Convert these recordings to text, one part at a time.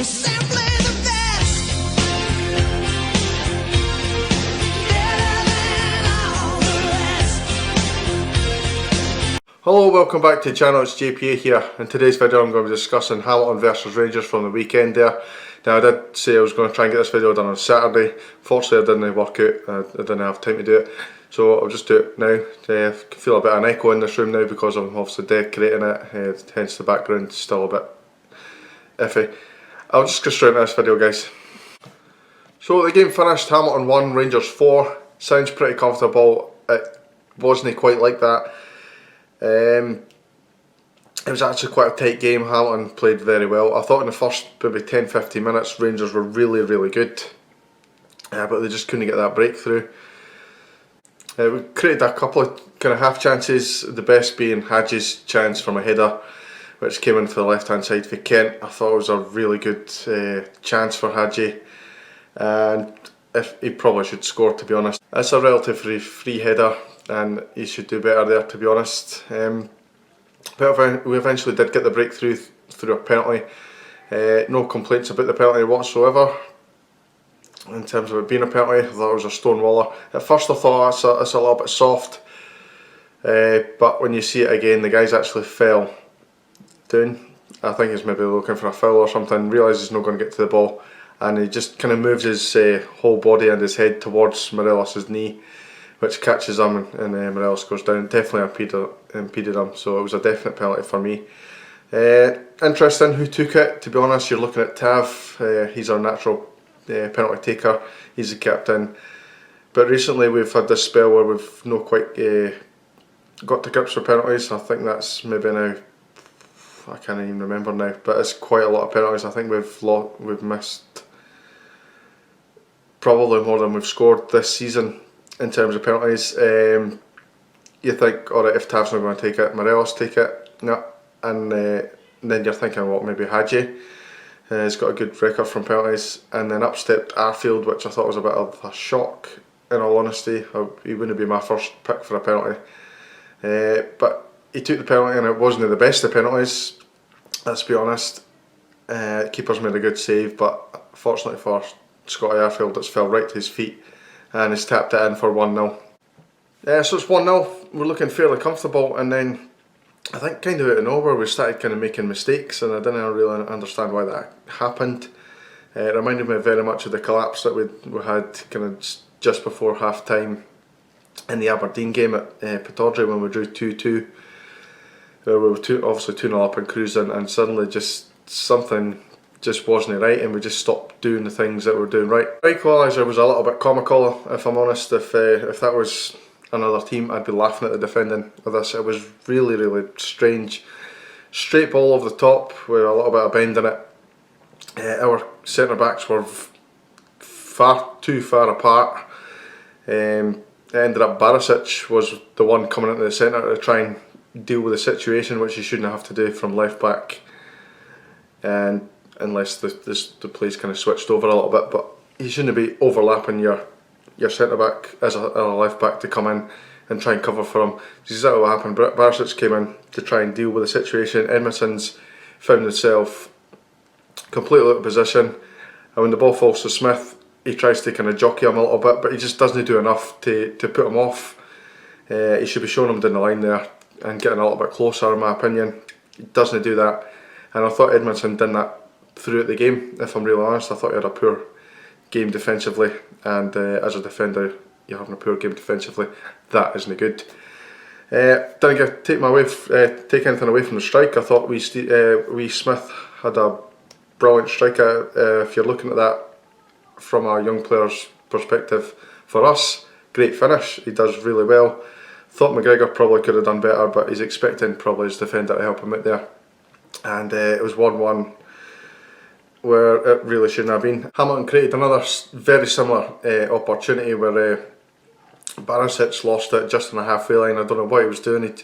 You're simply the best. Better than all the rest. Hello, welcome back to the channel. It's JPA here. In today's video I'm going to be discussing Hamilton versus Rangers from the weekend there. Now I did say I was going to try and get this video done on Saturday. Fortunately it didn't work out, I didn't have time to do it. So I'll just do it now. I feel a bit of an echo in this room now because I'm obviously decorating it, hence the background's still a bit iffy. I'll just go straight into this video, guys. So the game finished, Hamilton 1, Rangers 4. Sounds pretty comfortable. It wasn't quite like that. It was actually quite a tight game. Hamilton played very well. I thought in the first maybe 10-15 minutes Rangers were really good, but they just couldn't get that breakthrough. We created a couple of kind of half chances, the best being Hadji's chance from a header which came in for the left hand side for Kent. I thought it was a really good chance for Hadji, and if he probably should score, to be honest. It's a relatively free header and he should do better there, to be honest. But we eventually did get the breakthrough through a penalty. No complaints about the penalty whatsoever. In terms of it being a penalty, I thought it was a stonewaller. At first I thought it's a little bit soft, but when you see it again, the guy's actually fell down. I think he's maybe looking for a foul or something, realises he's not going to get to the ball, and he just kind of moves his whole body and his head towards Morelos' knee, which catches him, and Morelos goes down. Definitely impeded him, so it was a definite penalty for me. Interesting who took it, to be honest. You're looking at Tav, he's our natural penalty taker, he's the captain. But recently we've had this spell where we've not quite got to grips with penalties. I think that's maybe now, I can't even remember now, but it's quite a lot of penalties. I think we've missed probably more than we've scored this season in terms of penalties. You think, alright, if Tav's not going to take it, Morelos take it. No. And then you're thinking, well, maybe Hadji. He's got a good record from penalties. And then up stepped Arfield, which I thought was a bit of a shock, in all honesty. He wouldn't be my first pick for a penalty. But he took the penalty and it wasn't the best of penalties, let's be honest. Keeper's made a good save, but fortunately for Scotty Arfield, it's fell right to his feet and he's tapped it in for 1-0. So it's 1-0, we're looking fairly comfortable, and then I think kind of out of nowhere we started kind of making mistakes, and I didn't really understand why that happened. It reminded me very much of the collapse that we had kind of just before half time in the Aberdeen game at Pittodrie when we drew 2-2. We were obviously 2-0 up and cruising, and suddenly just something just wasn't right, and we just stopped doing the things that we were doing right. Equaliser was a little bit comical, if I'm honest. If that was another team, I'd be laughing at the defending of this. It was really strange. Straight ball over the top with a little bit of bend in it. Our centre backs were too far apart. It ended up Barisic was the one coming into the centre to try and deal with the situation, which he shouldn't have to do from left back, and unless the play's kind of switched over a little bit, but you shouldn't be overlapping your centre back as a left back to come in and try and cover for him. This is exactly what happened. Barisic came in to try and deal with the situation. Edmondson's found himself completely out of position, and when the ball falls to Smith, he tries to kind of jockey him a little bit, but he just doesn't do enough to put him off. He should be showing him down the line there and getting a little bit closer, in my opinion. He doesn't do that, and I thought Edmondson did that throughout the game, if I'm really honest. I thought he had a poor game defensively, and as a defender, you're having a poor game defensively, that isn't good. Didn't take anything away from the strike. I thought wee Smith had a brilliant strike. If you're looking at that from a young player's perspective, for us, great finish. He does really well. Thought McGregor probably could have done better, but he's expecting probably his defender to help him out there. And it was 1-1 where it really shouldn't have been. Hamilton created another very similar opportunity where Barisic lost it just on the halfway line. I don't know what he was doing. He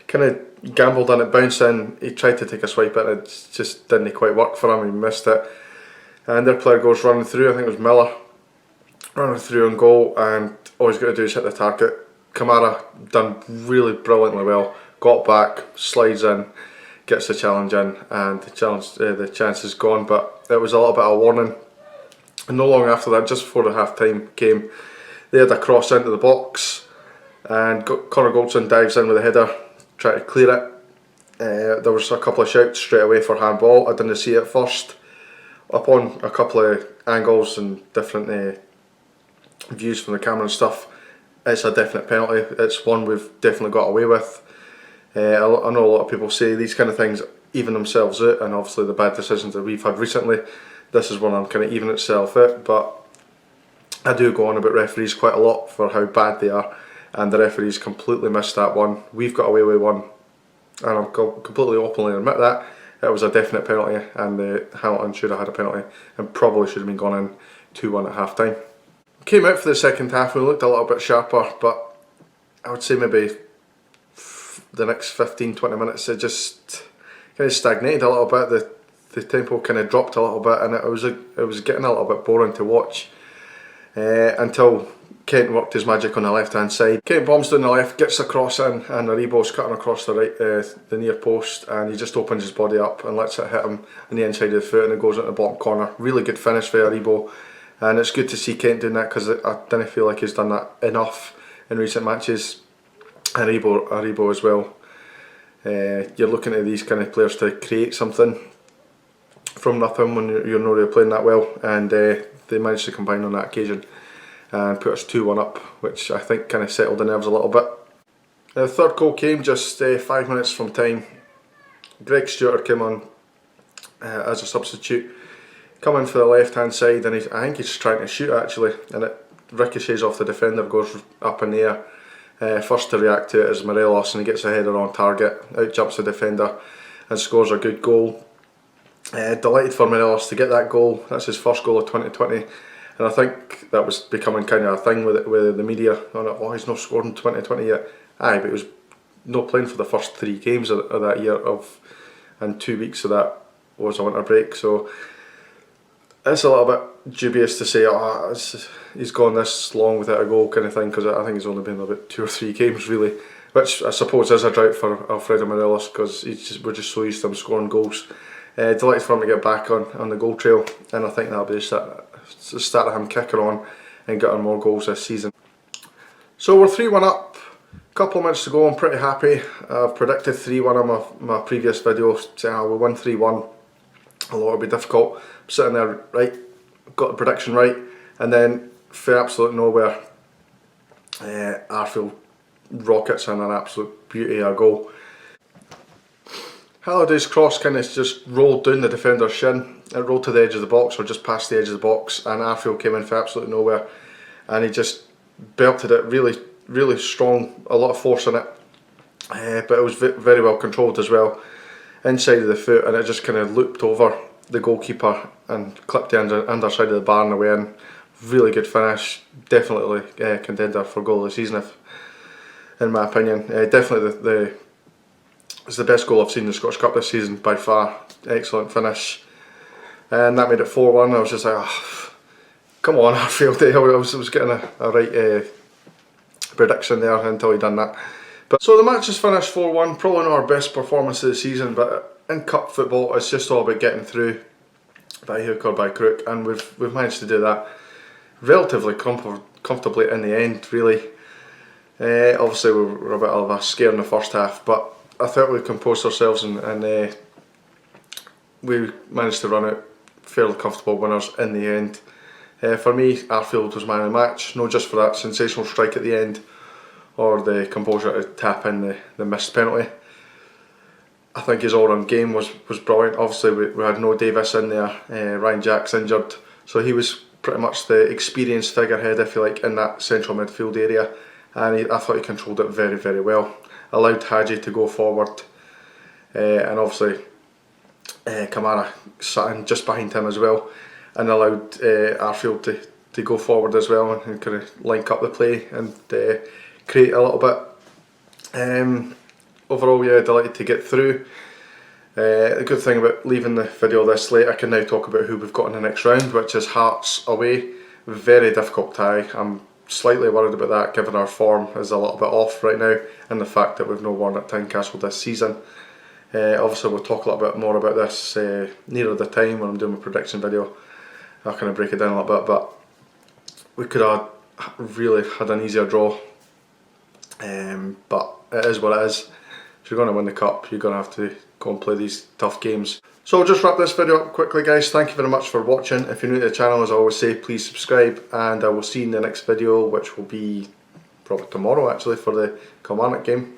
kind of gambled on it, bounced in. He tried to take a swipe at it, it just didn't quite work for him. He missed it, and their player goes running through. I think it was Miller running through on goal, and all he's got to do is hit the target. Kamara done really brilliantly well. Got back, slides in, gets the challenge in, and the chance is gone. But it was a little bit of a warning. And not long after that, just before the half time came, they had a cross into the box, and Connor Goldson dives in with a header, trying to clear it. There was a couple of shouts straight away for handball. I didn't see it first. Upon a couple of angles and different views from the camera and stuff, it's a definite penalty. It's one we've definitely got away with. I know a lot of people say these kind of things even themselves out, and obviously the bad decisions that we've had recently, this is one I'm kind of even itself out. But I do go on about referees quite a lot for how bad they are, and the referees completely missed that one. We've got away with one, and I'm completely openly admit that. It was a definite penalty, and Hamilton should have had a penalty and probably should have been gone in 2-1 at half time. Came out for the second half and we looked a little bit sharper, but I would say maybe the next 15-20 minutes it just kind of stagnated a little bit. The tempo kind of dropped a little bit, and it was getting a little bit boring to watch until Kent worked his magic on the left hand side. Kent bombs down the left, gets the cross in, and Aribo's cutting across the right, the near post, and he just opens his body up and lets it hit him on the inside of the foot, and it goes into the bottom corner. Really good finish for Aribo, and it's good to see Kent doing that, because I didn't feel like he's done that enough in recent matches. Aribo as well. You're looking at these kind of players to create something from nothing when you're not really playing that well, and they managed to combine on that occasion and put us 2-1 up, which I think kind of settled the nerves a little bit. The third goal came just 5 minutes from time. Greg Stewart came on as a substitute, coming for the left hand side, and I think he's trying to shoot actually, and it ricochets off the defender, goes up in the air. First to react to it is Morelos, and he gets a header on target, out jumps the defender and scores a good goal. Delighted for Morelos to get that goal. That's his first goal of 2020. And I think that was becoming kind of a thing with the media. Oh, he's not scored in 2020 yet. Aye, but he was not playing for the first 3 games of that year, and 2 weeks of that was a winter break. So it's a little bit dubious to say, he's gone this long without a goal kind of thing, because I think he's only been about 2 or 3 games really, which I suppose is a drought for Alfredo Morelos, because we're just so used to him scoring goals. Delighted for him to get back on the goal trail, and I think that'll be the start of him kicking on and getting more goals this season. So we're 3-1 up, a couple of minutes to go. I'm pretty happy. I've predicted 3-1 on my previous video, saying we win 3-1, although it'll be difficult. I'm sitting there right, got the prediction right, and then for absolute nowhere, Arfield rockets in an absolute beauty of a goal. Halliday's cross kind of just rolled down the defender's shin. It rolled to the edge of the box, or just past the edge of the box, and Arfield came in for absolutely nowhere, and he just belted it really, really strong, a lot of force in it, but it was very well controlled as well, inside of the foot, and it just kind of looped over the goalkeeper and clipped the underside of the bar and away in. Really good finish, definitely contender for goal of the season, in my opinion. Definitely it's the best goal I've seen in the Scottish Cup this season by far. Excellent finish, and that made it 4-1. I was just like, come on Arfield. I was getting a right prediction there until he done that. But so the match is finished 4-1. Probably not our best performance of the season, but in cup football it's just all about getting through by hook or by crook, and we've managed to do that relatively comfortably in the end really. Obviously we were a bit of a scare in the first half, but I thought we composed ourselves, and we managed to run out fairly comfortable winners in the end. For me, Arfield was man of the match, not just for that sensational strike at the end or the composure to tap in the missed penalty. I think his all-round game was brilliant. Obviously we had no Davis in there, Ryan Jack's injured, so he was pretty much the experienced figurehead, if you like, in that central midfield area, and I thought he controlled it very, very well. Allowed Hadji to go forward, and obviously Kamara sat in just behind him as well, and allowed Arfield to go forward as well and kind of link up the play and create a little bit. Overall, yeah, delighted to get through. The good thing about leaving the video this late, I can now talk about who we've got in the next round, which is Hearts away. Very difficult tie. I'm slightly worried about that, given our form is a little bit off right now, and the fact that we've no won at Tynecastle this season. Obviously we'll talk a little bit more about this nearer the time when I'm doing my prediction video. I'll kind of break it down a little bit, but we could have really had an easier draw, but it is what it is. If you're going to win the cup, you're going to have to go and play these tough games. So I'll just wrap this video up quickly, guys. Thank you very much for watching. If you're new to the channel, as I always say, please subscribe, and I will see you in the next video, which will be probably tomorrow actually, for the Kilmarnock game.